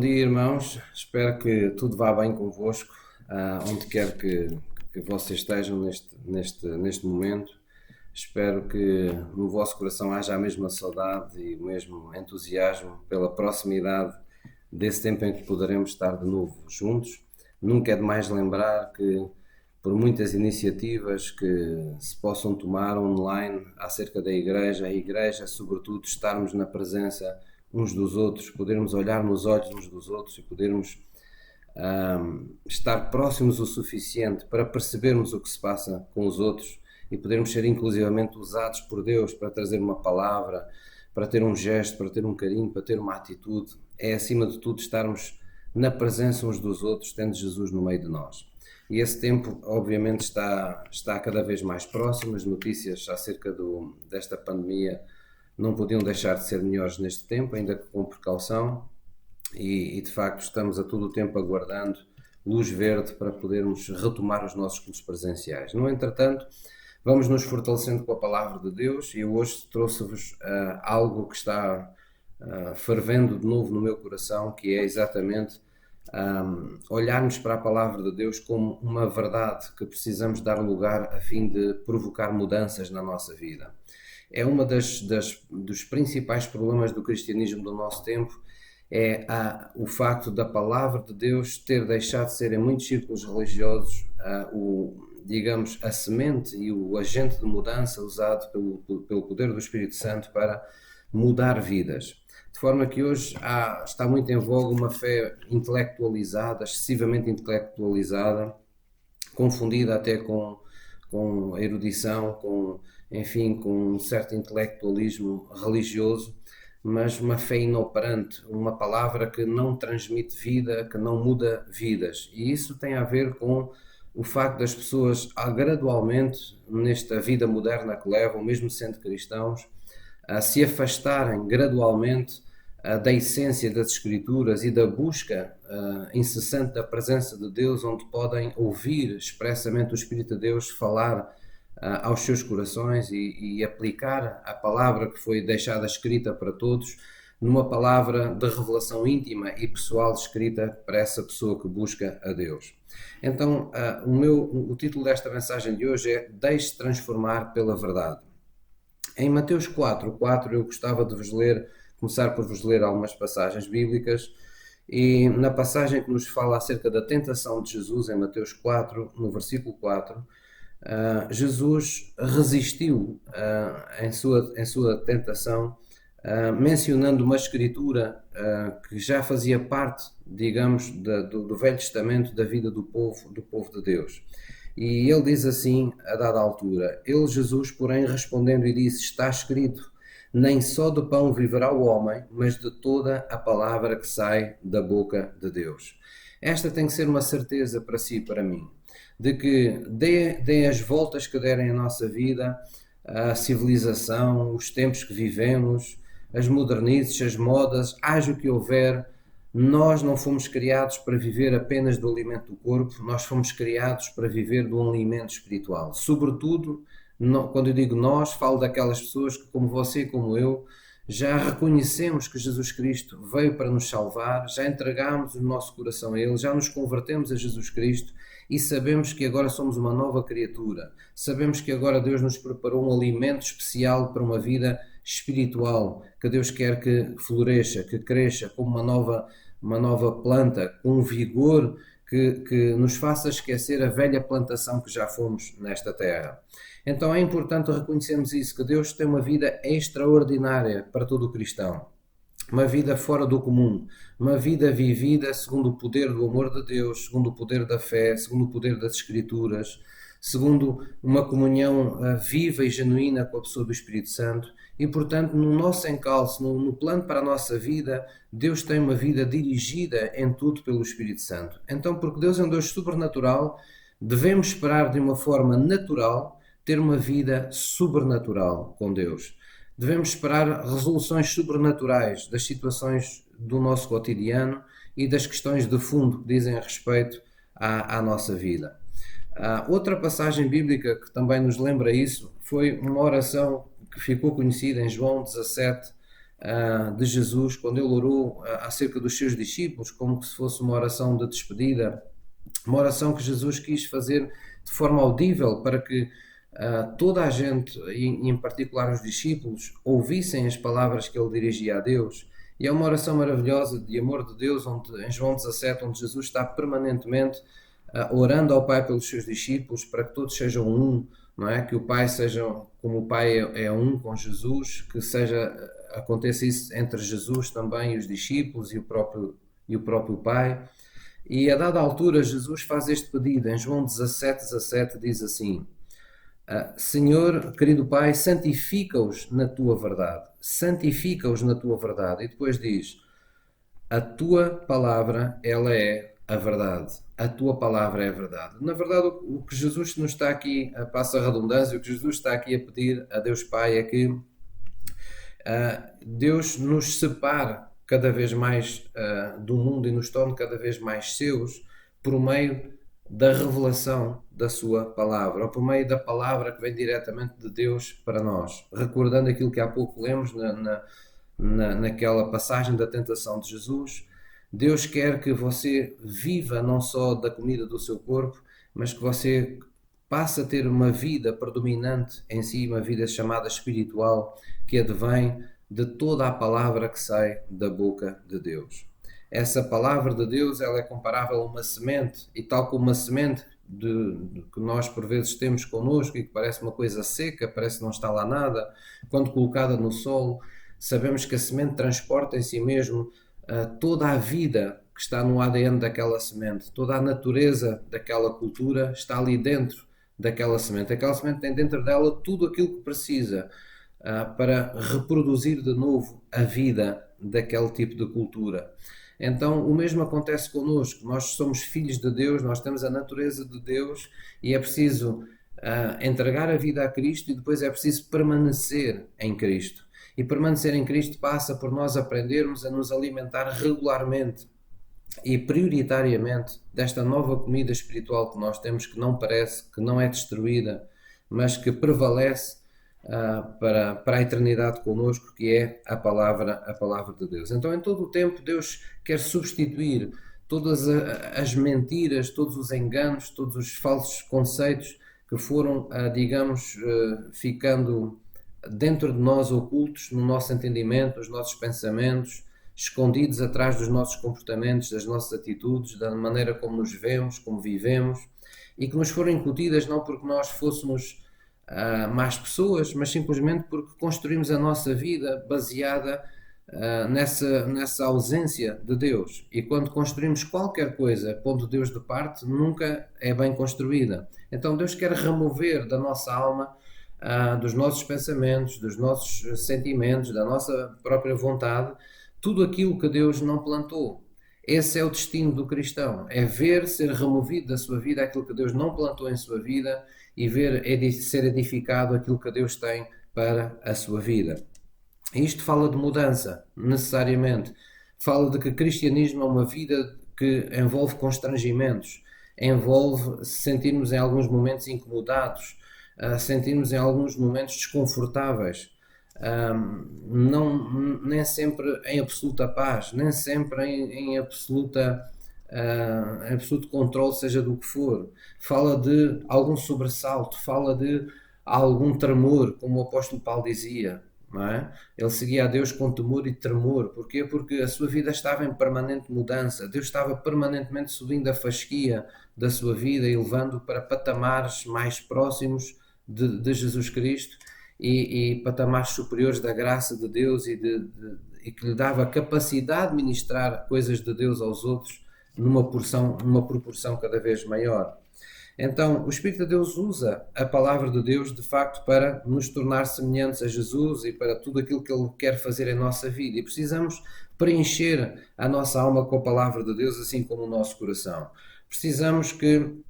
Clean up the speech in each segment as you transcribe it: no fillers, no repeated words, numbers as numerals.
dia, irmãos. Espero que tudo vá bem convosco, onde quer que vocês estejam neste momento. Espero que no vosso coração haja a mesma saudade e o mesmo entusiasmo pela proximidade desse tempo em que poderemos estar de novo juntos. Nunca é demais lembrar que, por muitas iniciativas que se possam tomar online acerca da Igreja, a Igreja, sobretudo, estarmos na presença uns dos outros, podermos olhar nos olhos uns dos outros e podermos estar próximos o suficiente para percebermos o que se passa com os outros e podermos ser inclusivamente usados por Deus para trazer uma palavra, para ter um gesto, para ter um carinho, para ter uma atitude. É acima de tudo estarmos na presença uns dos outros, tendo Jesus no meio de nós. E esse tempo, obviamente, está cada vez mais próximo. As notícias acerca desta pandemia não podiam deixar de ser melhores neste tempo, ainda que com precaução, e de facto estamos a todo o tempo aguardando luz verde para podermos retomar os nossos cultos presenciais. No entretanto, vamos nos fortalecendo com a palavra de Deus, e eu hoje trouxe-vos algo que está fervendo de novo no meu coração, que é exatamente olharmos para a palavra de Deus como uma verdade que precisamos dar lugar a fim de provocar mudanças na nossa vida. É uma dos principais problemas do cristianismo do nosso tempo, é o facto da palavra de Deus ter deixado de ser em muitos círculos religiosos digamos, a semente e o agente de mudança usado pelo poder do Espírito Santo para mudar vidas. De forma que hoje está muito em voga uma fé intelectualizada, excessivamente intelectualizada, confundida até com a erudição, com um certo intelectualismo religioso, mas uma fé inoperante, uma palavra que não transmite vida, que não muda vidas. E isso tem a ver com o facto das pessoas, gradualmente, nesta vida moderna que levam, mesmo sendo cristãos, a se afastarem gradualmente da essência das Escrituras e da busca incessante da presença de Deus, onde podem ouvir expressamente o Espírito de Deus falar aos seus corações e aplicar a palavra que foi deixada escrita para todos numa palavra de revelação íntima e pessoal escrita para essa pessoa que busca a Deus. Então, o título desta mensagem de hoje é Deixe-se transformar pela verdade. Em Mateus 4:4 eu gostava de começar por vos ler algumas passagens bíblicas, e na passagem que nos fala acerca da tentação de Jesus, em Mateus 4, no versículo 4, Jesus resistiu em sua tentação, mencionando uma escritura que já fazia parte, digamos, do Velho Testamento, da vida do povo de Deus. E ele diz assim, a dada altura: Ele, Jesus, porém, respondendo, e disse: Está escrito, nem só de pão viverá o homem, mas de toda a palavra que sai da boca de Deus. Esta tem que ser uma certeza para si e para mim, de que dê as voltas que derem a nossa vida, a civilização, os tempos que vivemos, as modernices, as modas, haja o que houver, nós não fomos criados para viver apenas do alimento do corpo, nós fomos criados para viver do alimento espiritual. Sobretudo, quando eu digo nós, falo daquelas pessoas que, como você e como eu, já reconhecemos que Jesus Cristo veio para nos salvar, já entregamos o nosso coração a Ele, já nos convertemos a Jesus Cristo e sabemos que agora somos uma nova criatura. Sabemos que agora Deus nos preparou um alimento especial para uma vida espiritual, que Deus quer que floresça, que cresça como uma nova planta, com um vigor que nos faça esquecer a velha plantação que já fomos nesta terra. Então é importante reconhecermos isso, que Deus tem uma vida extraordinária para todo o cristão. Uma vida fora do comum, uma vida vivida segundo o poder do amor de Deus, segundo o poder da fé, segundo o poder das Escrituras, segundo uma comunhão viva e genuína com a pessoa do Espírito Santo. E, portanto, no nosso encalço, no plano para a nossa vida, Deus tem uma vida dirigida em tudo pelo Espírito Santo. Então, porque Deus é um Deus sobrenatural, devemos esperar de uma forma natural ter uma vida sobrenatural com Deus. Devemos esperar resoluções sobrenaturais das situações do nosso cotidiano e das questões de fundo que dizem respeito à nossa vida. Outra passagem bíblica que também nos lembra isso foi uma oração que ficou conhecida em João 17, de Jesus, quando ele orou acerca dos seus discípulos, como se fosse uma oração de despedida, uma oração que Jesus quis fazer de forma audível para que toda a gente, e em particular os discípulos, ouvissem as palavras que ele dirigia a Deus. E é uma oração maravilhosa de amor de Deus, onde, em João 17, onde Jesus está permanentemente orando ao Pai pelos seus discípulos, para que todos sejam um, não é? Que o Pai seja como o Pai é um com Jesus, que aconteça isso entre Jesus também e os discípulos e o próprio Pai. E a dada altura Jesus faz este pedido, em João 17:17 diz assim: Senhor, querido Pai, santifica-os na tua verdade, santifica-os na tua verdade. E depois diz: a tua palavra, ela é a verdade. A tua palavra é a verdade. Na verdade, o que Jesus nos está aqui, passa a redundância, o que Jesus está aqui a pedir a Deus Pai é que Deus nos separe cada vez mais do mundo e nos torne cada vez mais seus por meio da revelação da sua palavra, ou por meio da palavra que vem diretamente de Deus para nós. Recordando aquilo que há pouco lemos naquela passagem da tentação de Jesus, Deus quer que você viva não só da comida do seu corpo, mas que você passe a ter uma vida predominante em si, uma vida chamada espiritual, que advém de toda a palavra que sai da boca de Deus. Essa palavra de Deus, ela é comparável a uma semente, e tal como uma semente que nós por vezes temos connosco e que parece uma coisa seca, parece que não está lá nada, quando colocada no solo, sabemos que a semente transporta em si mesmo toda a vida que está no ADN daquela semente, toda a natureza daquela cultura está ali dentro daquela semente. Aquela semente tem dentro dela tudo aquilo que precisa para reproduzir de novo a vida daquele tipo de cultura. Então o mesmo acontece connosco, nós somos filhos de Deus, nós temos a natureza de Deus e é preciso entregar a vida a Cristo e depois é preciso permanecer em Cristo. E permanecer em Cristo passa por nós aprendermos a nos alimentar regularmente e prioritariamente desta nova comida espiritual que nós temos, que não parece, que não é destruída, mas que prevalece para a eternidade connosco, que é a palavra de Deus. Então, em todo o tempo, Deus quer substituir todas as mentiras, todos os enganos, todos os falsos conceitos que foram, digamos, ficando dentro de nós, ocultos no nosso entendimento, nos nossos pensamentos, escondidos atrás dos nossos comportamentos, das nossas atitudes, da maneira como nos vemos, como vivemos, e que nos foram incutidas não porque nós fôssemos más pessoas, mas simplesmente porque construímos a nossa vida baseada nessa ausência de Deus. E quando construímos qualquer coisa pondo Deus de parte, nunca é bem construída. Então Deus quer remover da nossa alma, dos nossos pensamentos, dos nossos sentimentos, da nossa própria vontade, tudo aquilo que Deus não plantou. Esse é o destino do cristão, é ver ser removido da sua vida aquilo que Deus não plantou em sua vida e ver ser edificado aquilo que Deus tem para a sua vida. Isto fala de mudança, necessariamente. Fala de que o cristianismo é uma vida que envolve constrangimentos, envolve sentirmos em alguns momentos incomodados, sentirmos em alguns momentos desconfortáveis, nem sempre em absoluta paz, nem sempre em absoluto controle, seja do que for. Fala de algum sobressalto, fala de algum tremor, como o apóstolo Paulo dizia, não é? Ele seguia a Deus com temor e tremor. Porquê? Porque a sua vida estava em permanente mudança. Deus estava permanentemente subindo a fasquia da sua vida e levando para patamares mais próximos de Jesus Cristo e patamares superiores da graça de Deus e que lhe dava a capacidade de ministrar coisas de Deus aos outros numa proporção cada vez maior. Então, o Espírito de Deus usa a palavra de Deus, de facto, para nos tornar semelhantes a Jesus e para tudo aquilo que Ele quer fazer em nossa vida. E precisamos preencher a nossa alma com a palavra de Deus, assim como o nosso coração. Precisamos que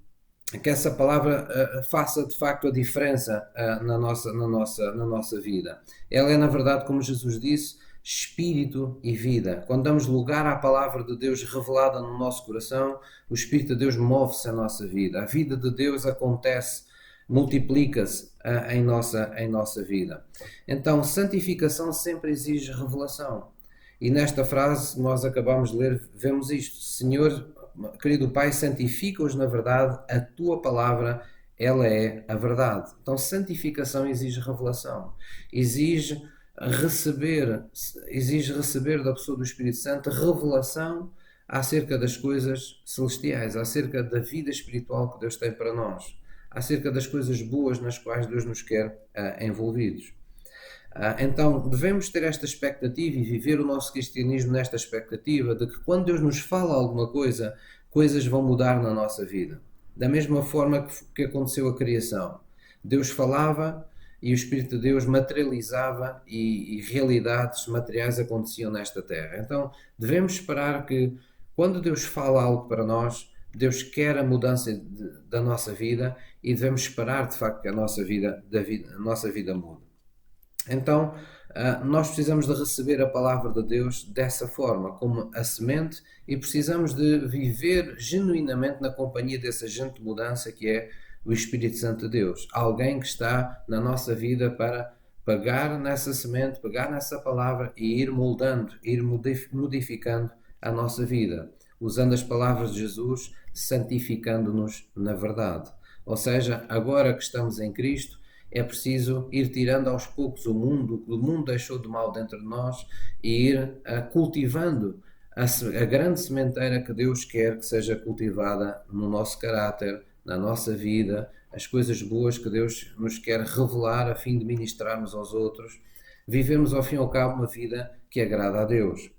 essa palavra faça, de facto, a diferença na nossa vida. Ela é, na verdade, como Jesus disse, Espírito e vida. Quando damos lugar à palavra de Deus revelada no nosso coração, o Espírito de Deus move-se na nossa vida. A vida de Deus acontece multiplica-se em nossa vida. Então, santificação sempre exige revelação. E nesta frase nós acabamos de ler, vemos isto: Senhor, querido Pai, santifica-os na verdade, a tua palavra, ela é a verdade. Então, santificação exige revelação, exige receber da pessoa do Espírito Santo revelação acerca das coisas celestiais, acerca da vida espiritual que Deus tem para nós, acerca das coisas boas nas quais Deus nos quer envolvidos. Então devemos ter esta expectativa e viver o nosso cristianismo nesta expectativa de que quando Deus nos fala alguma coisa, coisas vão mudar na nossa vida. Da mesma forma que aconteceu a criação. Deus falava e o Espírito de Deus materializava e realidades materiais aconteciam nesta terra. Então devemos esperar que quando Deus fala algo para nós, Deus quer a mudança da nossa vida e devemos esperar de facto que a nossa vida mude. Então, nós precisamos de receber a palavra de Deus dessa forma, como a semente, e precisamos de viver genuinamente na companhia desse agente de mudança que é o Espírito Santo de Deus. Alguém que está na nossa vida para pegar nessa semente, pegar nessa palavra e ir moldando, ir modificando a nossa vida, usando as palavras de Jesus, santificando-nos na verdade. Ou seja, agora que estamos em Cristo, é preciso ir tirando aos poucos o mundo, que o mundo deixou de mal dentro de nós, e ir cultivando a grande sementeira que Deus quer que seja cultivada no nosso caráter, na nossa vida, as coisas boas que Deus nos quer revelar a fim de ministrarmos aos outros, vivemos ao fim e ao cabo uma vida que agrada a Deus.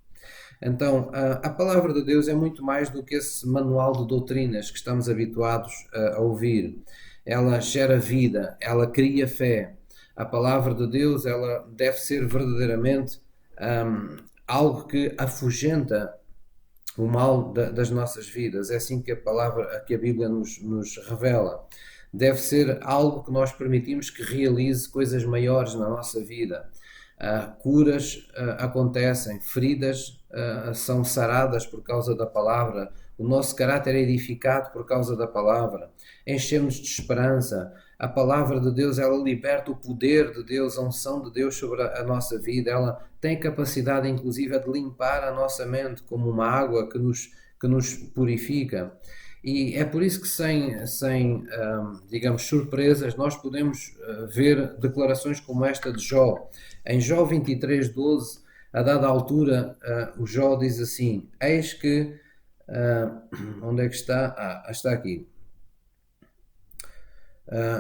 Então, a palavra de Deus é muito mais do que esse manual de doutrinas que estamos habituados a ouvir. Ela gera vida, ela cria fé. A palavra de Deus, ela deve ser verdadeiramente algo que afugenta o mal das nossas vidas. É assim que a Bíblia nos revela. Deve ser algo que nós permitimos que realize coisas maiores na nossa vida. Curas acontecem, feridas são saradas por causa da palavra, o nosso caráter é edificado por causa da palavra, enchemos de esperança. A palavra de Deus, ela liberta o poder de Deus, a unção de Deus sobre a nossa vida, ela tem capacidade inclusive de limpar a nossa mente como uma água que nos purifica. E é por isso que sem digamos, surpresas, nós podemos ver declarações como esta de Jó. Em Jó 23:12, a dada altura, o Jó diz assim: eis que... onde é que está? Está aqui.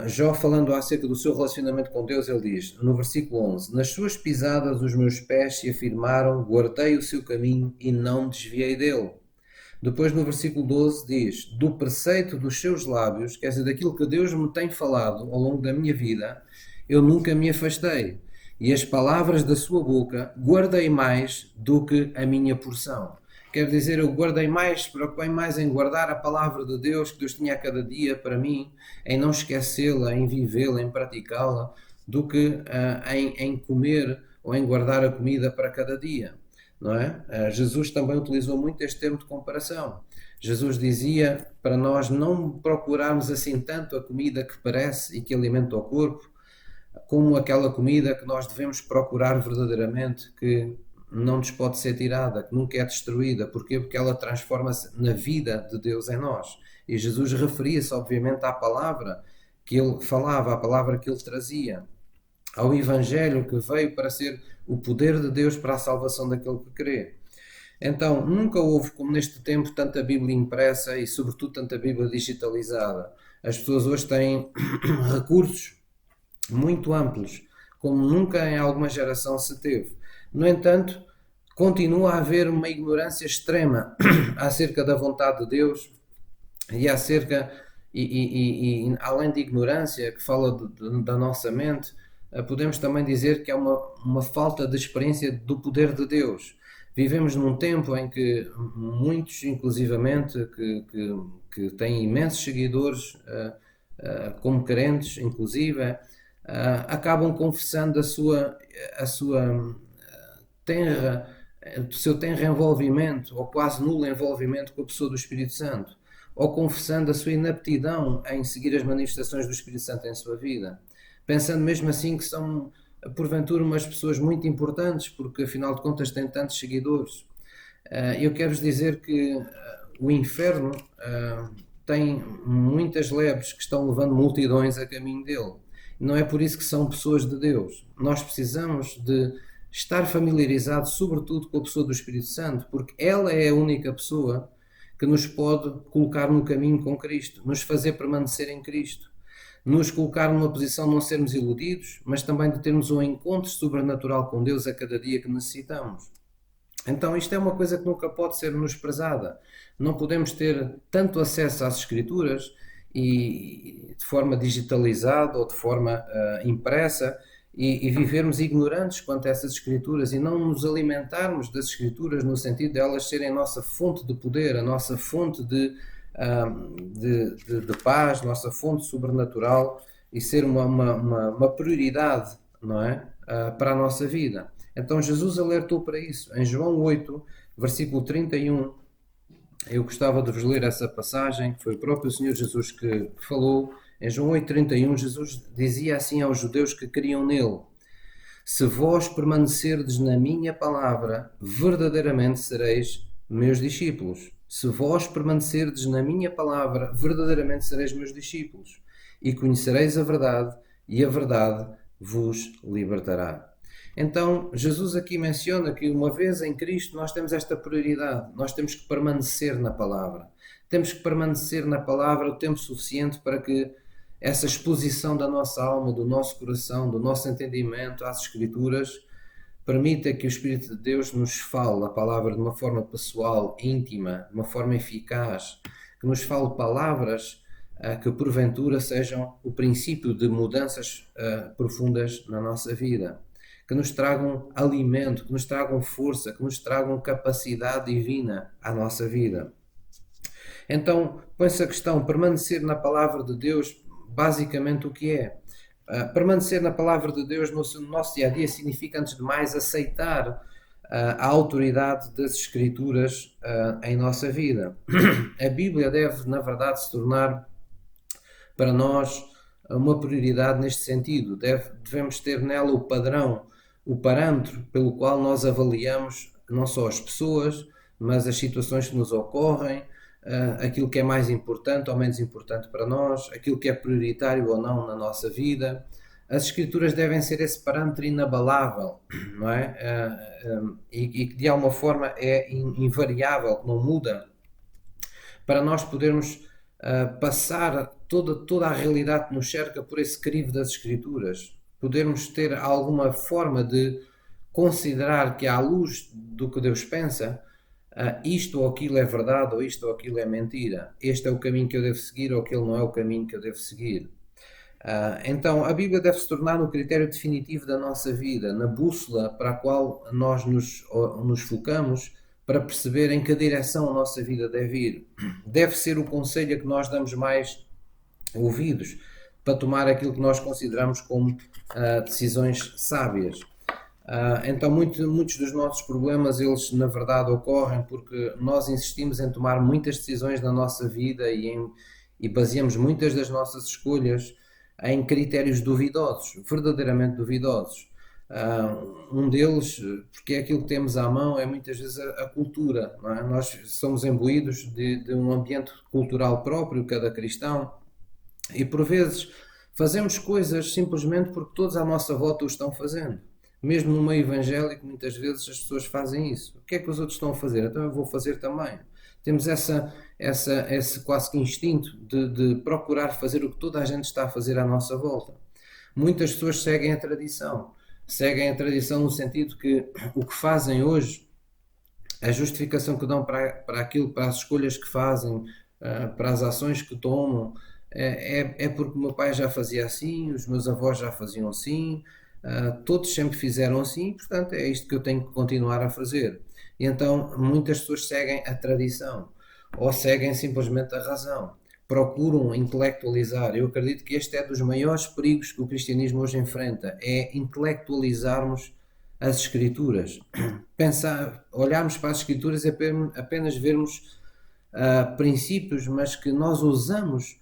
Jó, falando acerca do seu relacionamento com Deus, ele diz, no versículo 11: nas suas pisadas os meus pés se afirmaram, guardei o seu caminho e não me desviei dele. Depois no versículo 12 diz, do preceito dos seus lábios, quer dizer, daquilo que Deus me tem falado ao longo da minha vida, eu nunca me afastei, e as palavras da sua boca guardei mais do que a minha porção. Quer dizer, eu guardei mais, preocupei mais em guardar a palavra de Deus que Deus tinha a cada dia para mim, em não esquecê-la, em vivê-la, em praticá-la, do que em comer ou em guardar a comida para cada dia. Não é? Jesus também utilizou muito este termo de comparação. Jesus dizia para nós não procurarmos assim tanto a comida que parece e que alimenta o corpo, como aquela comida que nós devemos procurar verdadeiramente, que não nos pode ser tirada, que nunca é destruída. Porquê? Porque ela transforma-se na vida de Deus em nós. E Jesus referia-se, obviamente, à palavra que ele falava, à palavra que ele trazia, ao Evangelho que veio para ser o poder de Deus para a salvação daquele que crê. Então, nunca houve, como neste tempo, tanta Bíblia impressa e, sobretudo, tanta Bíblia digitalizada. As pessoas hoje têm recursos muito amplos, como nunca em alguma geração se teve. No entanto, continua a haver uma ignorância extrema acerca da vontade de Deus e acerca, além de ignorância, que fala da nossa mente, podemos também dizer que é uma falta de experiência do poder de Deus. Vivemos num tempo em que muitos, inclusivamente, que têm imensos seguidores, como crentes, inclusive, acabam confessando o seu tenro envolvimento, ou quase nulo envolvimento com a pessoa do Espírito Santo. ou confessando a sua inaptidão em seguir as manifestações do Espírito Santo em sua vida, pensando mesmo assim que são, porventura, umas pessoas muito importantes, porque afinal de contas têm tantos seguidores. Eu quero-vos dizer que o inferno tem muitas lebres que estão levando multidões a caminho dele. Não é por isso que são pessoas de Deus. Nós precisamos de estar familiarizados, sobretudo, com a pessoa do Espírito Santo, porque ela é a única pessoa que nos pode colocar no caminho com Cristo, nos fazer permanecer em Cristo, nos colocar numa posição de não sermos iludidos, mas também de termos um encontro sobrenatural com Deus a cada dia que necessitamos. Então isto é uma coisa que nunca pode ser menosprezada. Não podemos ter tanto acesso às Escrituras e de forma digitalizada ou de forma impressa e vivermos ignorantes quanto a essas Escrituras e não nos alimentarmos das Escrituras no sentido de elas serem a nossa fonte de poder, a nossa fonte de paz, nossa fonte sobrenatural e ser uma prioridade, não é? Para a nossa vida. Então Jesus alertou para isso. Em João 8, versículo 31, eu gostava de vos ler essa passagem, que foi o próprio Senhor Jesus que falou. Em João 8, 31, Jesus dizia assim aos judeus que criam nele: se vós permanecerdes na minha palavra, verdadeiramente sereis meus discípulos. Se vós permanecerdes na minha palavra, verdadeiramente sereis meus discípulos. E conhecereis a verdade, e a verdade vos libertará. Então, Jesus aqui menciona que uma vez em Cristo nós temos esta prioridade, nós temos que permanecer na palavra. Temos que permanecer na palavra o tempo suficiente para que essa exposição da nossa alma, do nosso coração, do nosso entendimento às Escrituras, permita que o Espírito de Deus nos fale a palavra de uma forma pessoal, íntima, de uma forma eficaz, que nos fale palavras que porventura sejam o princípio de mudanças profundas na nossa vida, que nos tragam alimento, que nos tragam força, que nos tragam capacidade divina à nossa vida. Então, põe-se a questão, permanecer na palavra de Deus, basicamente o que é? Permanecer na palavra de Deus no nosso dia a dia significa, antes de mais, aceitar a autoridade das Escrituras em nossa vida. A Bíblia deve, na verdade, se tornar para nós uma prioridade neste sentido. Devemos ter nela o padrão, o parâmetro pelo qual nós avaliamos não só as pessoas, mas as situações que nos ocorrem, aquilo que é mais importante ou menos importante para nós, aquilo que é prioritário ou não na nossa vida. As Escrituras devem ser esse parâmetro inabalável, não é? E que de alguma forma é invariável, que não muda, para nós podermos passar toda a realidade que nos cerca por esse crivo das Escrituras, podermos ter alguma forma de considerar que, à luz do que Deus pensa, isto ou aquilo é verdade ou isto ou aquilo é mentira, este é o caminho que eu devo seguir ou aquele não é o caminho que eu devo seguir. Então a Bíblia deve se tornar o critério definitivo da nossa vida, na bússola para a qual nós nos focamos para perceber em que direção a nossa vida deve ir. Deve ser o conselho a que nós damos mais ouvidos para tomar aquilo que nós consideramos como decisões sábias. Então muitos dos nossos problemas, eles na verdade ocorrem porque nós insistimos em tomar muitas decisões na nossa vida e baseamos muitas das nossas escolhas em critérios duvidosos, verdadeiramente duvidosos. Um deles, porque é aquilo que temos à mão, é muitas vezes a cultura, não é? Nós somos imbuídos de um ambiente cultural próprio, cada cristão, e por vezes fazemos coisas simplesmente porque todos à nossa volta o estão fazendo. Mesmo no meio evangélico, muitas vezes as pessoas fazem isso. O que é que os outros estão a fazer? Então eu vou fazer também. Temos esse quase que instinto de procurar fazer o que toda a gente está a fazer à nossa volta. Muitas pessoas seguem a tradição. Seguem a tradição no sentido que o que fazem hoje, a justificação que dão para aquilo, para as escolhas que fazem, para as ações que tomam, é porque o meu pai já fazia assim, os meus avós já faziam assim, todos sempre fizeram assim, portanto é isto que eu tenho que continuar a fazer. E então muitas pessoas seguem a tradição ou seguem simplesmente a razão, procuram intelectualizar. Eu acredito que este é dos maiores perigos que o cristianismo hoje enfrenta, é intelectualizarmos as Escrituras. Olharmos para as Escrituras e apenas vermos princípios, mas que nós usamos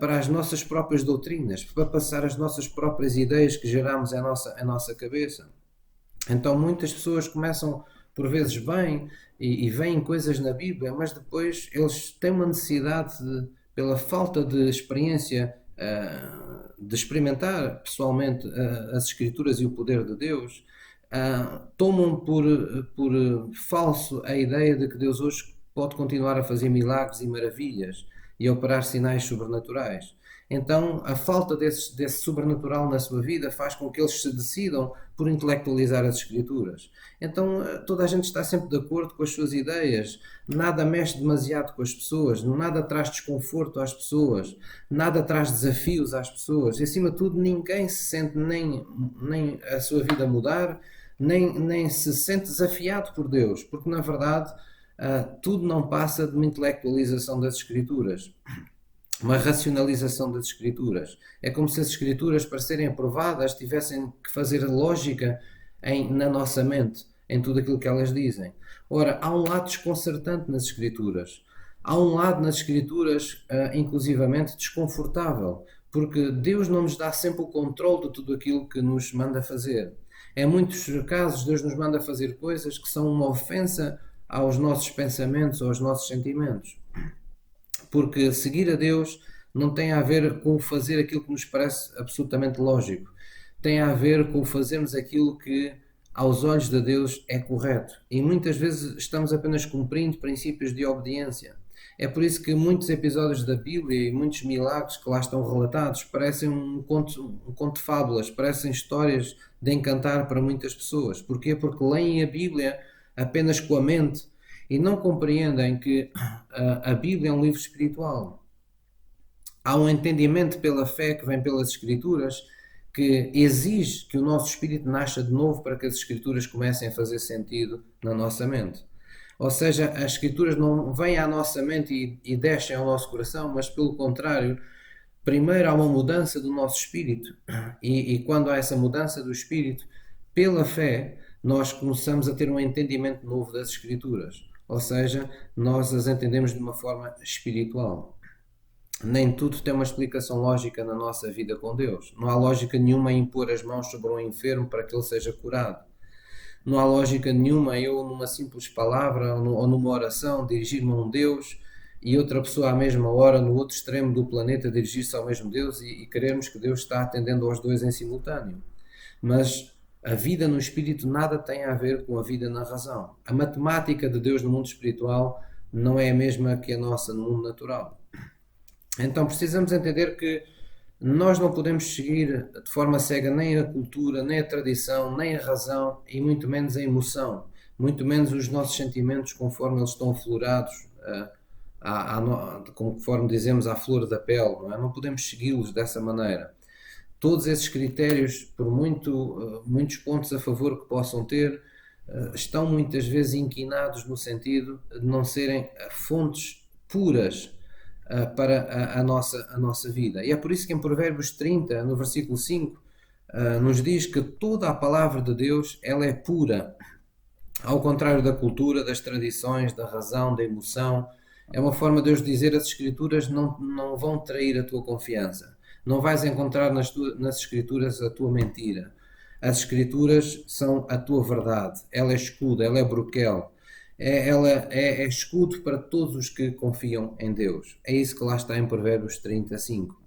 para as nossas próprias doutrinas, para passar as nossas próprias ideias que geramos em nossa cabeça. Então muitas pessoas começam por vezes bem e veem coisas na Bíblia, mas depois eles têm uma necessidade, pela falta de experiência, de experimentar pessoalmente as Escrituras e o poder de Deus, tomam por falso a ideia de que Deus hoje pode continuar a fazer milagres e maravilhas e a operar sinais sobrenaturais. Então, a falta desse sobrenatural na sua vida faz com que eles se decidam por intelectualizar as Escrituras. Então, toda a gente está sempre de acordo com as suas ideias, nada mexe demasiado com as pessoas, nada traz desconforto às pessoas, nada traz desafios às pessoas, e acima de tudo, ninguém se sente nem a sua vida mudar, nem se sente desafiado por Deus, porque na verdade tudo não passa de uma intelectualização das Escrituras, uma racionalização das Escrituras. É como se as Escrituras, para serem aprovadas, tivessem que fazer lógica na nossa mente, em tudo aquilo que elas dizem. Ora, há um lado desconcertante nas Escrituras. Há um lado nas Escrituras, inclusivamente, desconfortável, porque Deus não nos dá sempre o controle de tudo aquilo que nos manda fazer. Em muitos casos, Deus nos manda fazer coisas que são uma ofensa aos nossos pensamentos, aos nossos sentimentos. Porque seguir a Deus não tem a ver com fazer aquilo que nos parece absolutamente lógico. Tem a ver com fazermos aquilo que, aos olhos de Deus, é correto. E muitas vezes estamos apenas cumprindo princípios de obediência. É por isso que muitos episódios da Bíblia e muitos milagres que lá estão relatados parecem um conto de fábulas, parecem histórias de encantar para muitas pessoas. Porquê? Porque leem a Bíblia apenas com a mente e não compreendem que a Bíblia é um livro espiritual. Há um entendimento pela fé que vem pelas Escrituras que exige que o nosso espírito nasça de novo para que as Escrituras comecem a fazer sentido na nossa mente. Ou seja, as Escrituras não vêm à nossa mente e descem ao nosso coração, mas pelo contrário, primeiro há uma mudança do nosso espírito e quando há essa mudança do espírito, pela fé, nós começamos a ter um entendimento novo das Escrituras. Ou seja, nós as entendemos de uma forma espiritual. Nem tudo tem uma explicação lógica na nossa vida com Deus. Não há lógica nenhuma em impor as mãos sobre um enfermo para que ele seja curado. Não há lógica nenhuma eu, numa simples palavra ou numa oração, dirigir-me a um Deus e outra pessoa à mesma hora, no outro extremo do planeta, dirigir-se ao mesmo Deus e queremos que Deus está atendendo aos dois em simultâneo. Mas a vida no espírito nada tem a ver com a vida na razão. A matemática de Deus no mundo espiritual não é a mesma que a nossa no mundo natural. Então precisamos entender que nós não podemos seguir de forma cega nem a cultura, nem a tradição, nem a razão e muito menos a emoção, muito menos os nossos sentimentos conforme eles estão aflorados, conforme dizemos, à flor da pele. Não podemos segui-los dessa maneira. Todos esses critérios, por muitos pontos a favor que possam ter, estão muitas vezes inquinados no sentido de não serem fontes puras para a nossa vida. E é por isso que em Provérbios 30, no versículo 5, nos diz que toda a palavra de Deus ela é pura, ao contrário da cultura, das tradições, da razão, da emoção. É uma forma de Deus dizer: as Escrituras não vão trair a tua confiança. Não vais encontrar nas Escrituras a tua mentira. As Escrituras são a tua verdade. Ela é escudo, ela é broquel. Ela é escudo para todos os que confiam em Deus. É isso que lá está em Provérbios 35.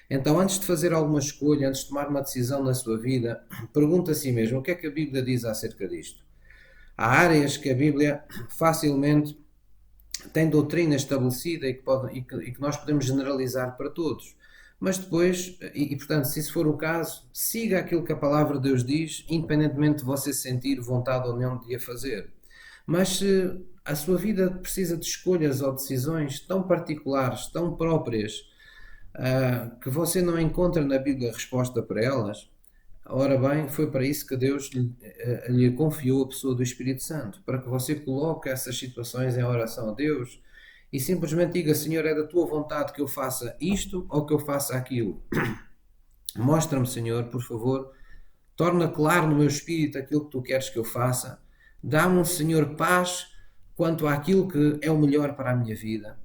Então, antes de fazer alguma escolha, antes de tomar uma decisão na sua vida, pergunta a si mesmo o que é que a Bíblia diz acerca disto. Há áreas que a Bíblia facilmente tem doutrina estabelecida e que nós podemos generalizar para todos. Mas depois, portanto, se isso for o caso, siga aquilo que a palavra de Deus diz, independentemente de você sentir vontade ou não de a fazer. Mas se a sua vida precisa de escolhas ou decisões tão particulares, tão próprias, que você não encontra na Bíblia resposta para elas, ora bem, foi para isso que Deus lhe confiou a pessoa do Espírito Santo, para que você coloque essas situações em oração a Deus e simplesmente diga: Senhor, é da tua vontade que eu faça isto ou que eu faça aquilo? Mostra-me, Senhor, por favor, torna claro no meu espírito aquilo que tu queres que eu faça. Dá-me, Senhor, paz quanto àquilo que é o melhor para a minha vida.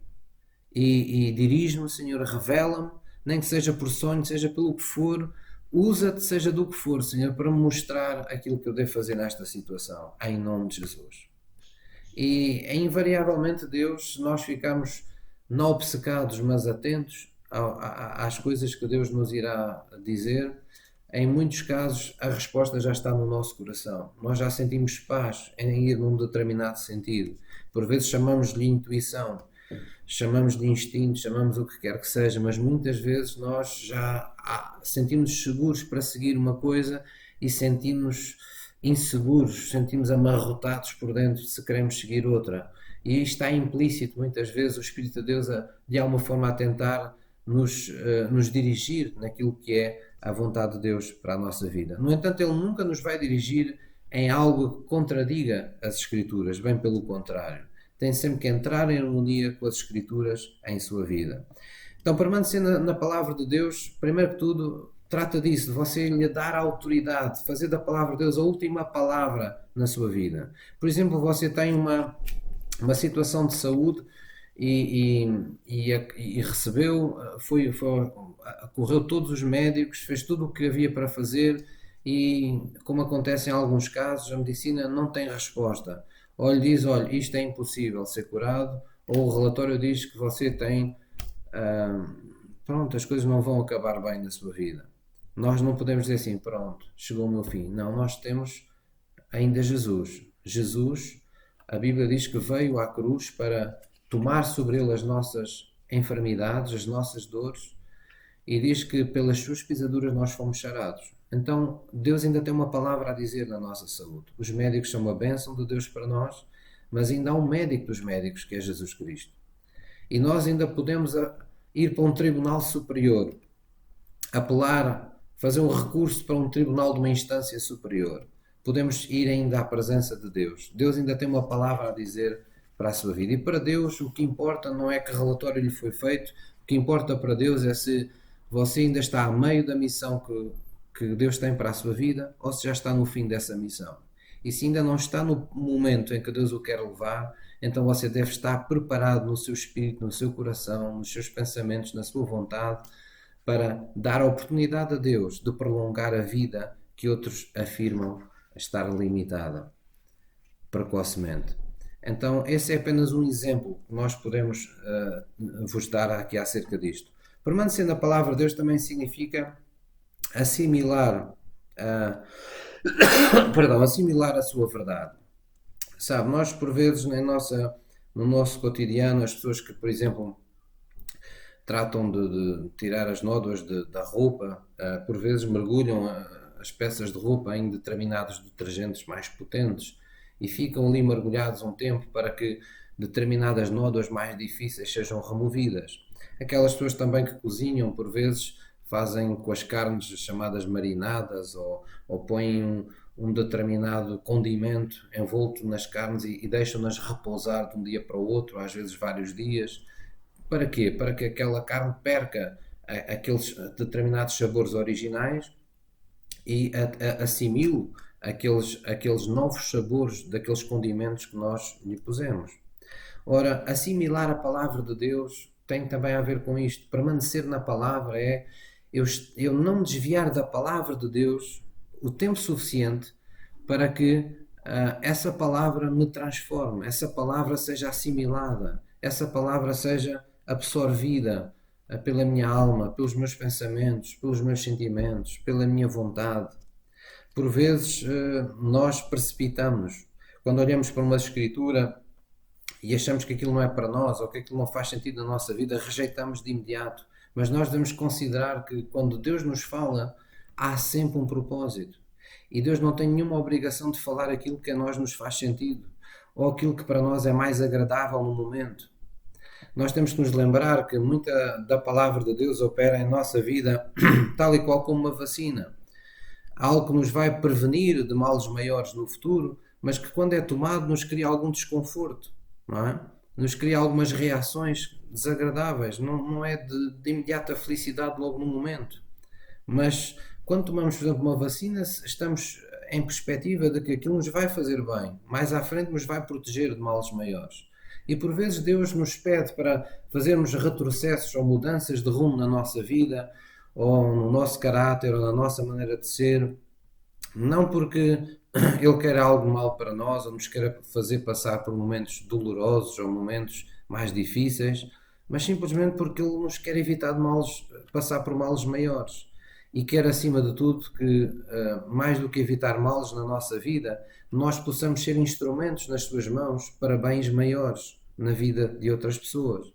E dirige-me, Senhor, revela-me, nem que seja por sonho, seja pelo que for, usa-te, seja do que for, Senhor, para me mostrar aquilo que eu devo fazer nesta situação, em nome de Jesus. E é invariavelmente, Deus, se nós ficarmos não obcecados, mas atentos às coisas que Deus nos irá dizer, em muitos casos a resposta já está no nosso coração. Nós já sentimos paz em ir num determinado sentido. Por vezes chamamos-lhe intuição, chamamos-lhe instinto, chamamos o que quer que seja, mas muitas vezes nós já sentimos seguros para seguir uma coisa e sentimos inseguros, sentimos amarrotados por dentro se queremos seguir outra. E está implícito muitas vezes o Espírito de Deus de alguma forma a tentar nos dirigir naquilo que é a vontade de Deus para a nossa vida. No entanto, Ele nunca nos vai dirigir em algo que contradiga as Escrituras, bem pelo contrário. Tem sempre que entrar em harmonia com as Escrituras em sua vida. Então, permanecer na palavra de Deus, primeiro que tudo, trata disso, de você lhe dar autoridade, fazer da palavra de Deus a última palavra na sua vida. Por exemplo, você tem uma situação de saúde e recebeu, correu todos os médicos, fez tudo o que havia para fazer e, como acontece em alguns casos, a medicina não tem resposta. Ou lhe diz, olha, isto é impossível ser curado, ou o relatório diz que você tem, pronto, as coisas não vão acabar bem na sua vida. Nós não podemos dizer assim, pronto, chegou o meu fim. Não, nós temos ainda Jesus. Jesus, a Bíblia diz que veio à cruz para tomar sobre ele as nossas enfermidades, as nossas dores, e diz que pelas suas pisaduras nós fomos sarados. Então, Deus ainda tem uma palavra a dizer na nossa saúde. Os médicos são uma bênção de Deus para nós, mas ainda há um médico dos médicos, que é Jesus Cristo. E nós ainda podemos ir para um tribunal superior, apelar, fazer um recurso para um tribunal de uma instância superior. Podemos ir ainda à presença de Deus. Deus ainda tem uma palavra a dizer para a sua vida. E para Deus o que importa não é que relatório lhe foi feito, o que importa para Deus é se você ainda está a meio da missão que Deus tem para a sua vida ou se já está no fim dessa missão. E se ainda não está no momento em que Deus o quer levar, então você deve estar preparado no seu espírito, no seu coração, nos seus pensamentos, na sua vontade, para dar a oportunidade a Deus de prolongar a vida que outros afirmam estar limitada precocemente. Então, esse é apenas um exemplo que nós podemos vos dar aqui acerca disto. Permanecer na palavra de Deus também significa assimilar assimilar a sua verdade. Sabe, nós por vezes no nosso cotidiano, as pessoas que, por exemplo, tratam de tirar as nódoas da roupa, por vezes mergulham as peças de roupa em determinados detergentes mais potentes e ficam ali mergulhados um tempo para que determinadas nódoas mais difíceis sejam removidas. Aquelas pessoas também que cozinham, por vezes, fazem com as carnes chamadas marinadas ou põem um determinado condimento envolto nas carnes e deixam-nas repousar de um dia para o outro, às vezes vários dias. Para quê? Para que aquela carne perca aqueles determinados sabores originais e assimile aqueles novos sabores daqueles condimentos que nós lhe pusemos. Ora, assimilar a palavra de Deus tem também a ver com isto. Permanecer na palavra é eu não desviar da palavra de Deus o tempo suficiente para que essa palavra me transforme, essa palavra seja assimilada, essa palavra seja absorvida pela minha alma, pelos meus pensamentos, pelos meus sentimentos, pela minha vontade. Por vezes nós precipitamos. Quando olhamos para uma escritura e achamos que aquilo não é para nós ou que aquilo não faz sentido na nossa vida, rejeitamos de imediato. Mas nós devemos considerar que quando Deus nos fala, há sempre um propósito. E Deus não tem nenhuma obrigação de falar aquilo que a nós nos faz sentido ou aquilo que para nós é mais agradável no momento. Nós temos que nos lembrar que muita da palavra de Deus opera em nossa vida tal e qual como uma vacina. Algo que nos vai prevenir de males maiores no futuro, mas que quando é tomado nos cria algum desconforto, não é? Nos cria algumas reações desagradáveis, não é de imediata felicidade logo no momento. Mas quando tomamos, por exemplo, uma vacina, estamos em perspectiva de que aquilo nos vai fazer bem, mais à frente nos vai proteger de males maiores. E por vezes Deus nos pede para fazermos retrocessos ou mudanças de rumo na nossa vida, ou no nosso caráter, ou na nossa maneira de ser, não porque Ele quer algo mal para nós, ou nos quer fazer passar por momentos dolorosos ou momentos mais difíceis, mas simplesmente porque Ele nos quer evitar de males, passar por males maiores. E quer, acima de tudo, que, mais do que evitar males na nossa vida, nós possamos ser instrumentos nas suas mãos para bens maiores na vida de outras pessoas.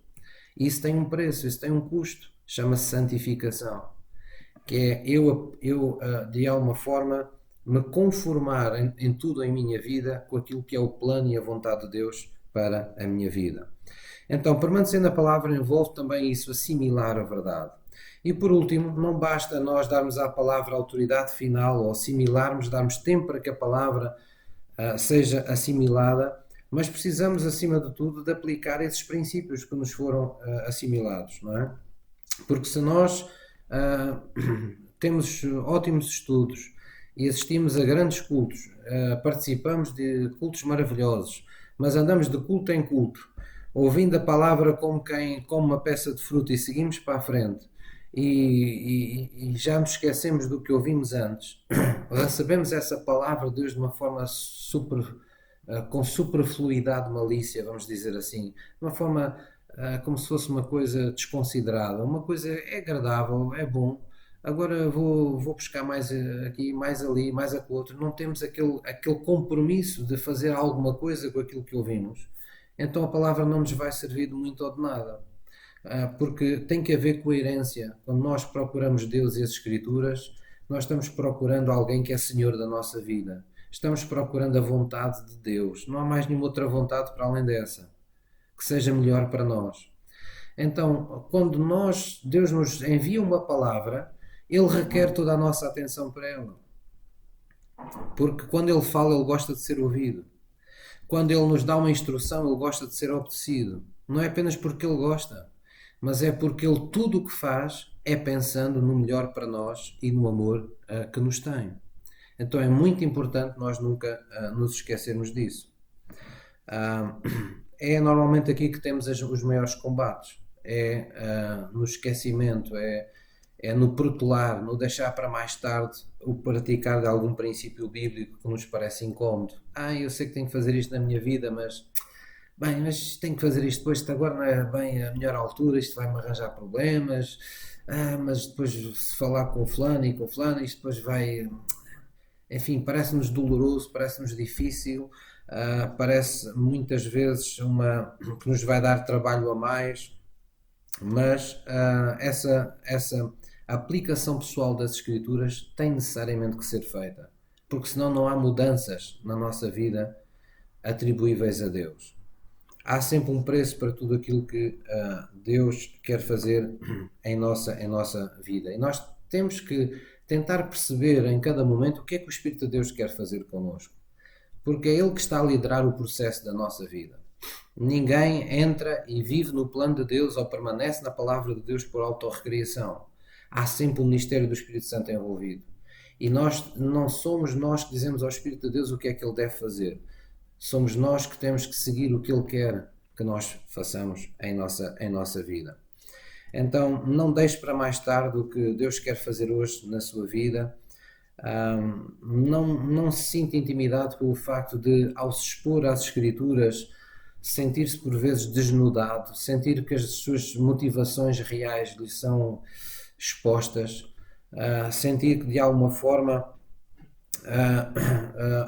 E isso tem um preço, isso tem um custo, chama-se santificação, que é eu de alguma forma, me conformar em tudo em minha vida com aquilo que é o plano e a vontade de Deus para a minha vida. Então, permanecer na palavra envolve também isso, assimilar a verdade. E por último, não basta nós darmos à palavra a autoridade final ou assimilarmos, darmos tempo para que a palavra seja assimilada, mas precisamos, acima de tudo, de aplicar esses princípios que nos foram assimilados, não é? Porque se nós temos ótimos estudos e assistimos a grandes cultos, participamos de cultos maravilhosos, mas andamos de culto em culto, ouvindo a palavra como quem come uma peça de fruta e seguimos para a frente, e já nos esquecemos do que ouvimos antes, recebemos essa palavra de Deus de uma forma com superfluidade, malícia, vamos dizer assim, de uma forma como se fosse uma coisa desconsiderada. Uma coisa é agradável, é bom, agora vou buscar mais aqui, mais ali, mais aquele outro. Não temos aquele compromisso de fazer alguma coisa com aquilo que ouvimos. Então a palavra não nos vai servir de muito ou de nada. Porque tem que haver coerência. Quando nós procuramos Deus e as Escrituras, nós estamos procurando alguém que é Senhor da nossa vida. Estamos procurando a vontade de Deus. Não há mais nenhuma outra vontade para além dessa, que seja melhor para nós. Então, quando Deus nos envia uma palavra, Ele requer toda a nossa atenção para ela. Porque quando Ele fala, Ele gosta de ser ouvido. Quando Ele nos dá uma instrução, Ele gosta de ser obedecido. Não é apenas porque Ele gosta, mas é porque Ele tudo o que faz é pensando no melhor para nós e no amor que nos tem. Então é muito importante nós nunca nos esquecermos disso. É normalmente aqui que temos os maiores combates. É no esquecimento, é no protelar, no deixar para mais tarde o praticar de algum princípio bíblico que nos parece incómodo. Eu sei que tenho que fazer isto na minha vida, mas tenho que fazer isto depois, isto agora não é bem a melhor altura, isto vai-me arranjar problemas, mas depois se falar com fulano e com fulano, isto depois vai... Enfim, parece-nos doloroso, parece-nos difícil, parece muitas vezes que nos vai dar trabalho a mais, mas essa aplicação pessoal das Escrituras tem necessariamente que ser feita, porque senão não há mudanças na nossa vida atribuíveis a Deus. Há sempre um preço para tudo aquilo que Deus quer fazer em nossa vida, e nós temos que tentar perceber em cada momento o que é que o Espírito de Deus quer fazer connosco, porque é Ele que está a liderar o processo da nossa vida. Ninguém entra e vive no plano de Deus ou permanece na palavra de Deus por autorrecriação. Há sempre o ministério do Espírito Santo envolvido. E não somos nós que dizemos ao Espírito de Deus o que é que Ele deve fazer. Somos nós que temos que seguir o que Ele quer que nós façamos em nossa vida. Então, não deixe para mais tarde o que Deus quer fazer hoje na sua vida. Não se sinta intimidado com o facto de, ao se expor às Escrituras, sentir-se por vezes desnudado, sentir que as suas motivações reais lhe são expostas, sentir que de alguma forma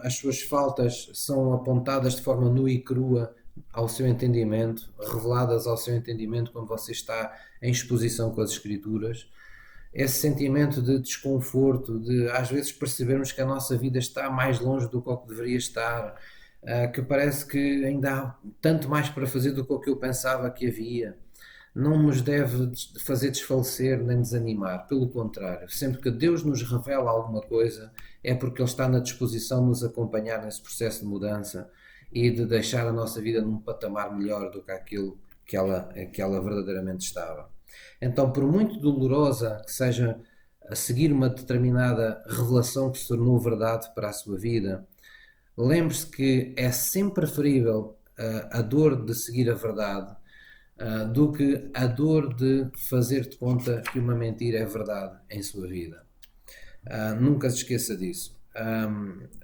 as suas faltas são apontadas de forma nua e crua ao seu entendimento, reveladas ao seu entendimento quando você está em exposição com as Escrituras. Esse sentimento de desconforto, de às vezes percebermos que a nossa vida está mais longe do que deveria estar, que parece que ainda há tanto mais para fazer do que o que eu pensava que havia, não nos deve fazer desfalecer nem desanimar. Pelo contrário, sempre que Deus nos revela alguma coisa, é porque Ele está na disposição de nos acompanhar nesse processo de mudança e de deixar a nossa vida num patamar melhor do que aquilo que ela verdadeiramente estava. Então, por muito dolorosa que seja a seguir uma determinada revelação que se tornou verdade para a sua vida, lembre-se que é sempre preferível a dor de seguir a verdade do que a dor de fazer de conta que uma mentira é verdade em sua vida. Nunca se esqueça disso.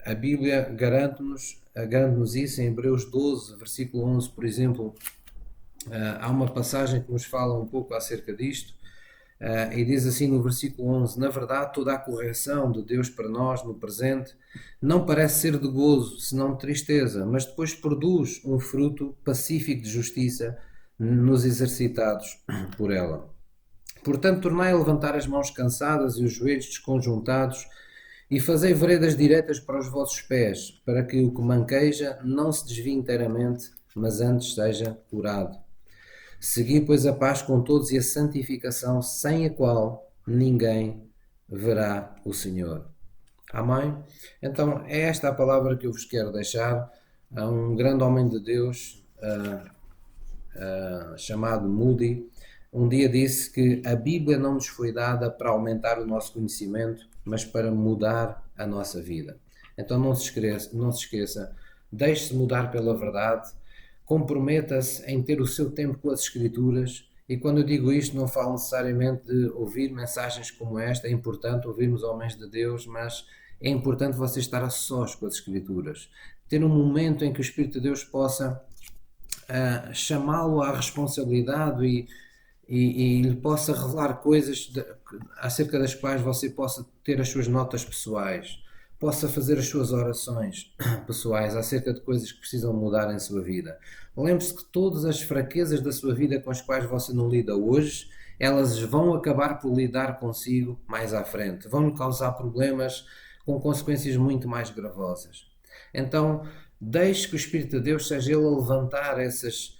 A Bíblia garante-nos isso em Hebreus 12, versículo 11, por exemplo. Há uma passagem que nos fala um pouco acerca disto, e diz assim no versículo 11: na verdade, toda a correção de Deus para nós no presente não parece ser de gozo, senão de tristeza, mas depois produz um fruto pacífico de justiça nos exercitados por ela. Portanto, tornai a levantar as mãos cansadas e os joelhos desconjuntados, e fazei veredas direitas para os vossos pés, para que o que manqueja não se desvie inteiramente, mas antes seja curado. Segui, pois, a paz com todos e a santificação, sem a qual ninguém verá o Senhor. Amém? Então, é esta a palavra que eu vos quero deixar. A um grande homem de Deus, chamado Moody, um dia disse que a Bíblia não nos foi dada para aumentar o nosso conhecimento, mas para mudar a nossa vida. Então não se esqueça, deixe-se mudar pela verdade, comprometa-se em ter o seu tempo com as Escrituras, e quando eu digo isto não falo necessariamente de ouvir mensagens como esta. É importante ouvirmos homens de Deus, mas é importante você estar a sós com as Escrituras, ter um momento em que o Espírito de Deus possa chamá-lo à responsabilidade e lhe possa revelar coisas acerca das quais você possa ter as suas notas pessoais, possa fazer as suas orações pessoais acerca de coisas que precisam mudar em sua vida. Lembre-se que todas as fraquezas da sua vida com as quais você não lida hoje, elas vão acabar por lidar consigo mais à frente, vão lhe causar problemas com consequências muito mais gravosas. Então, deixe que o Espírito de Deus seja Ele a levantar esses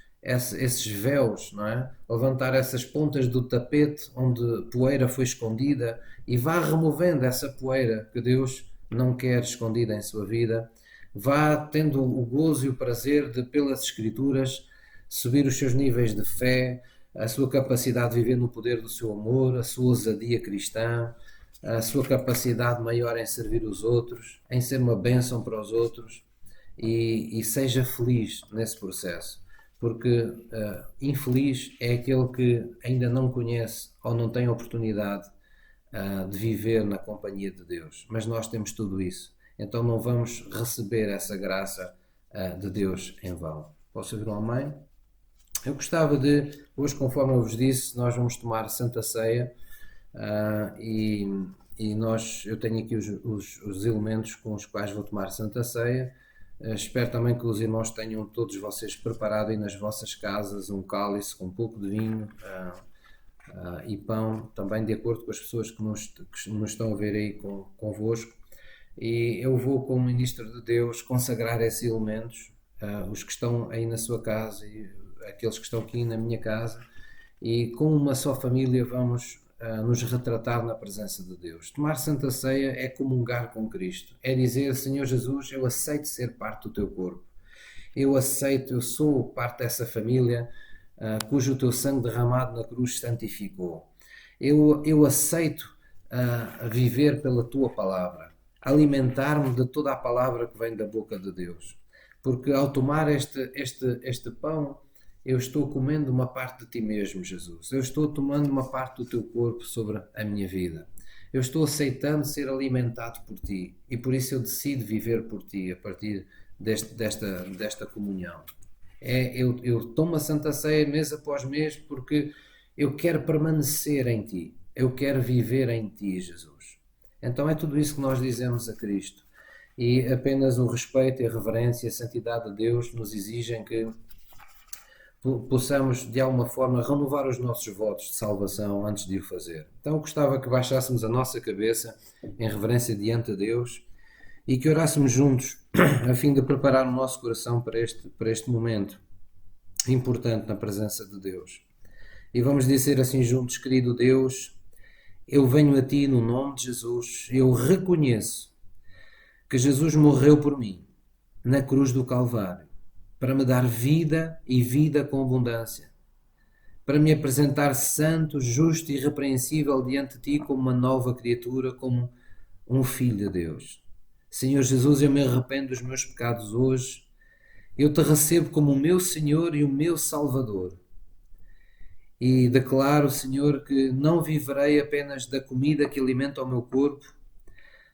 véus, não é? A levantar essas pontas do tapete onde poeira foi escondida, e vá removendo essa poeira que Deus não quer escondida em sua vida. Vá tendo o gozo e o prazer de, pelas Escrituras, subir os seus níveis de fé, a sua capacidade de viver no poder do seu amor, a sua ousadia cristã, a sua capacidade maior em servir os outros, em ser uma bênção para os outros, e seja feliz nesse processo, porque infeliz é aquele que ainda não conhece ou não tem oportunidade de viver na companhia de Deus. Mas nós temos tudo isso, então não vamos receber essa graça de Deus em vão. Posso ouvir um amém? Eu gostava de, hoje, conforme eu vos disse, nós vamos tomar Santa Ceia, eu tenho aqui os elementos com os quais vou tomar Santa Ceia. Espero também que os irmãos tenham todos vocês preparado aí nas vossas casas um cálice com um pouco de vinho e pão, também de acordo com as pessoas que nos estão a ver aí convosco. E eu vou, como ministro de Deus, consagrar esses elementos, os que estão aí na sua casa e aqueles que estão aqui na minha casa, e com uma só família vamos nos retratar na presença de Deus. Tomar Santa Ceia é comungar com Cristo, é dizer: Senhor Jesus, eu aceito ser parte do teu corpo, eu sou parte dessa família cujo teu sangue derramado na cruz santificou. Eu aceito viver pela tua palavra, alimentar-me de toda a palavra que vem da boca de Deus, porque ao tomar este pão, eu estou comendo uma parte de ti mesmo, Jesus. Eu estou tomando uma parte do teu corpo sobre a minha vida. Eu estou aceitando ser alimentado por ti, e por isso eu decido viver por ti a partir desta comunhão. Eu tomo a Santa Ceia mês após mês porque eu quero permanecer em ti. Eu quero viver em ti, Jesus. Então é tudo isso que nós dizemos a Cristo. E apenas o respeito e a reverência e a santidade de Deus nos exigem que possamos de alguma forma renovar os nossos votos de salvação antes de o fazer. Então eu gostava que baixássemos a nossa cabeça em reverência diante de Deus e que orássemos juntos a fim de preparar o nosso coração para este momento importante na presença de Deus. E vamos dizer assim juntos: querido Deus, eu venho a ti no nome de Jesus. Eu reconheço que Jesus morreu por mim na cruz do Calvário para me dar vida e vida com abundância, para me apresentar santo, justo e irrepreensível diante de Ti como uma nova criatura, como um filho de Deus. Senhor Jesus, eu me arrependo dos meus pecados hoje. Eu Te recebo como o meu Senhor e o meu Salvador. E declaro, Senhor, que não viverei apenas da comida que alimenta o meu corpo,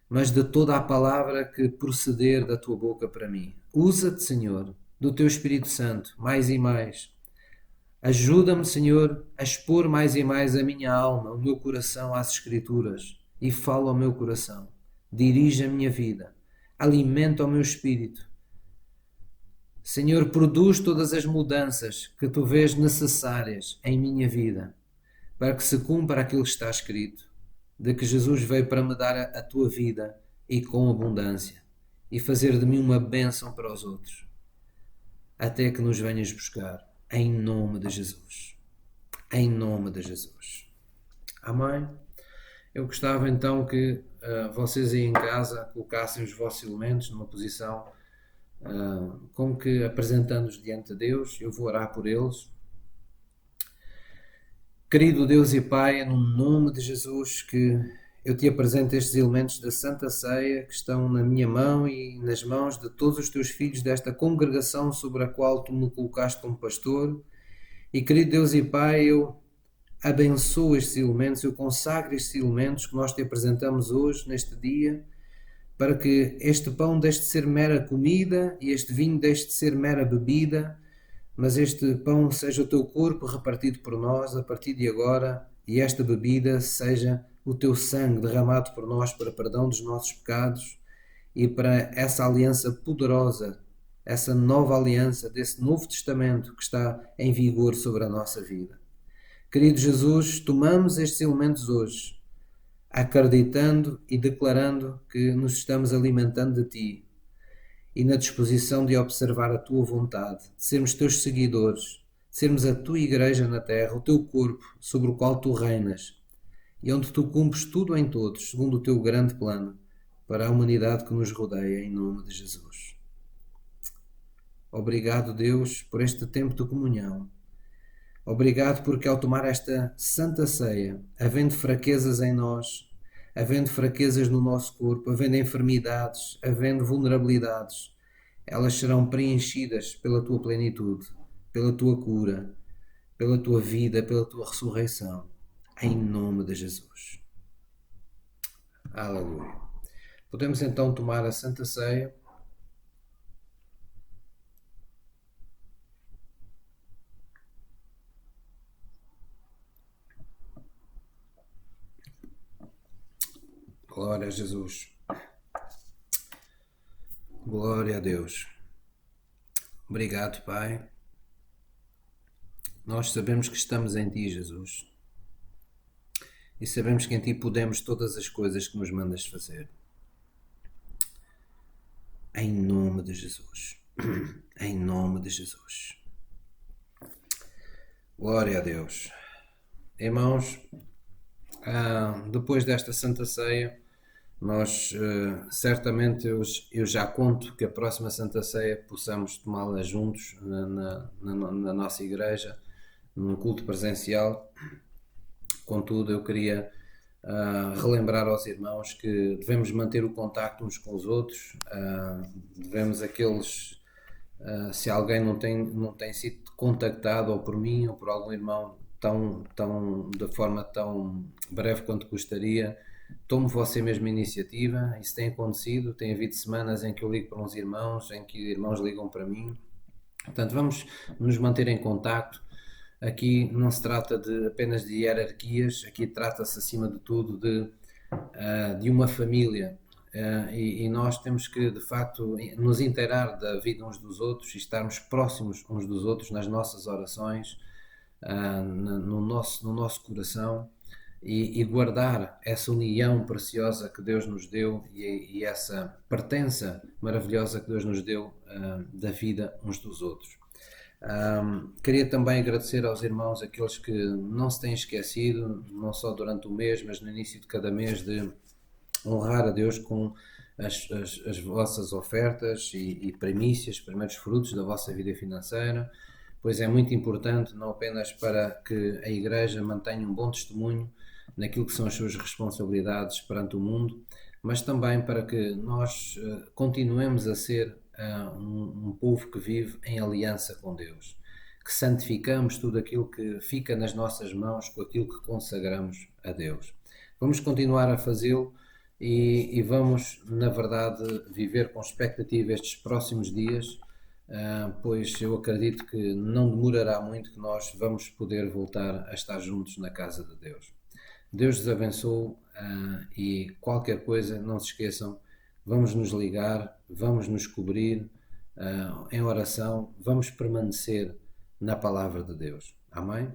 mas de toda a palavra que proceder da Tua boca para mim. Usa-te, Senhor, do Teu Espírito Santo, mais e mais. Ajuda-me, Senhor, a expor mais e mais a minha alma, o meu coração às Escrituras, e fala ao meu coração. Dirige a minha vida, alimenta o meu espírito. Senhor, produz todas as mudanças que Tu vês necessárias em minha vida, para que se cumpra aquilo que está escrito, de que Jesus veio para me dar a Tua vida e com abundância, e fazer de mim uma bênção para os outros, até que nos venhas buscar, em nome de Jesus. Em nome de Jesus. Amém? Eu gostava então que vocês aí em casa colocassem os vossos elementos numa posição como que apresentando-os diante de Deus. Eu vou orar por eles. Querido Deus e Pai, é no nome de Jesus que eu Te apresento estes elementos da Santa Ceia que estão na minha mão e nas mãos de todos os Teus filhos desta congregação sobre a qual Tu me colocaste como pastor. E querido Deus e Pai, eu abençoo estes elementos, eu consagro estes elementos que nós Te apresentamos hoje, neste dia, para que este pão deixe de ser mera comida e este vinho deixe de ser mera bebida, mas este pão seja o Teu corpo repartido por nós a partir de agora, e esta bebida seja o Teu sangue derramado por nós para perdão dos nossos pecados e para essa aliança poderosa, essa nova aliança desse Novo Testamento que está em vigor sobre a nossa vida. Querido Jesus, tomamos estes elementos hoje, acreditando e declarando que nos estamos alimentando de Ti e na disposição de observar a Tua vontade, de sermos Teus seguidores, de sermos a Tua igreja na terra, o Teu corpo sobre o qual Tu reinas e onde Tu cumpres tudo em todos, segundo o Teu grande plano para a humanidade que nos rodeia, em nome de Jesus. Obrigado, Deus, por este tempo de comunhão. Obrigado porque ao tomar esta santa ceia, havendo fraquezas em nós, havendo fraquezas no nosso corpo, havendo enfermidades, havendo vulnerabilidades, elas serão preenchidas pela Tua plenitude, pela Tua cura, pela Tua vida, pela Tua ressurreição, em nome de Jesus. Aleluia. Podemos então tomar a Santa Ceia. Glória a Jesus. Glória a Deus. Obrigado, Pai. Nós sabemos que estamos em Ti, Jesus. E sabemos que em Ti podemos todas as coisas que nos mandas fazer. Em nome de Jesus. Em nome de Jesus. Glória a Deus. Irmãos, depois desta Santa Ceia, nós certamente eu já conto que a próxima Santa Ceia possamos tomá-la juntos na nossa igreja, num culto presencial. Contudo, eu queria relembrar aos irmãos que devemos manter o contacto uns com os outros, devemos se alguém não tem sido contactado ou por mim ou por algum irmão de forma tão breve quanto gostaria, tome você mesmo a iniciativa. Isso tem acontecido, tem havido semanas em que eu ligo para uns irmãos, em que irmãos ligam para mim. Portanto, vamos nos manter em contacto. Aqui não se trata apenas de hierarquias, aqui trata-se acima de tudo de uma família, e nós temos que de facto nos inteirar da vida uns dos outros e estarmos próximos uns dos outros nas nossas orações, no nosso coração, e guardar essa união preciosa que Deus nos deu e essa pertença maravilhosa que Deus nos deu da vida uns dos outros. Queria também agradecer aos irmãos, aqueles que não se têm esquecido, não só durante o mês, mas no início de cada mês, de honrar a Deus com as vossas ofertas e primícias, primeiros frutos da vossa vida financeira. pois é muito importante, não apenas para que a Igreja mantenha um bom testemunho naquilo que são as suas responsabilidades perante o mundo, mas também para que nós continuemos a ser um povo que vive em aliança com Deus, que santificamos tudo aquilo que fica nas nossas mãos com aquilo que consagramos a Deus. Vamos continuar a fazê-lo e vamos, na verdade, viver com expectativa estes próximos dias, pois eu acredito que não demorará muito que nós vamos poder voltar a estar juntos na casa de Deus. Deus vos abençoe e qualquer coisa, não se esqueçam, vamos nos ligar, vamos nos cobrir em oração, vamos permanecer na palavra de Deus. Amém?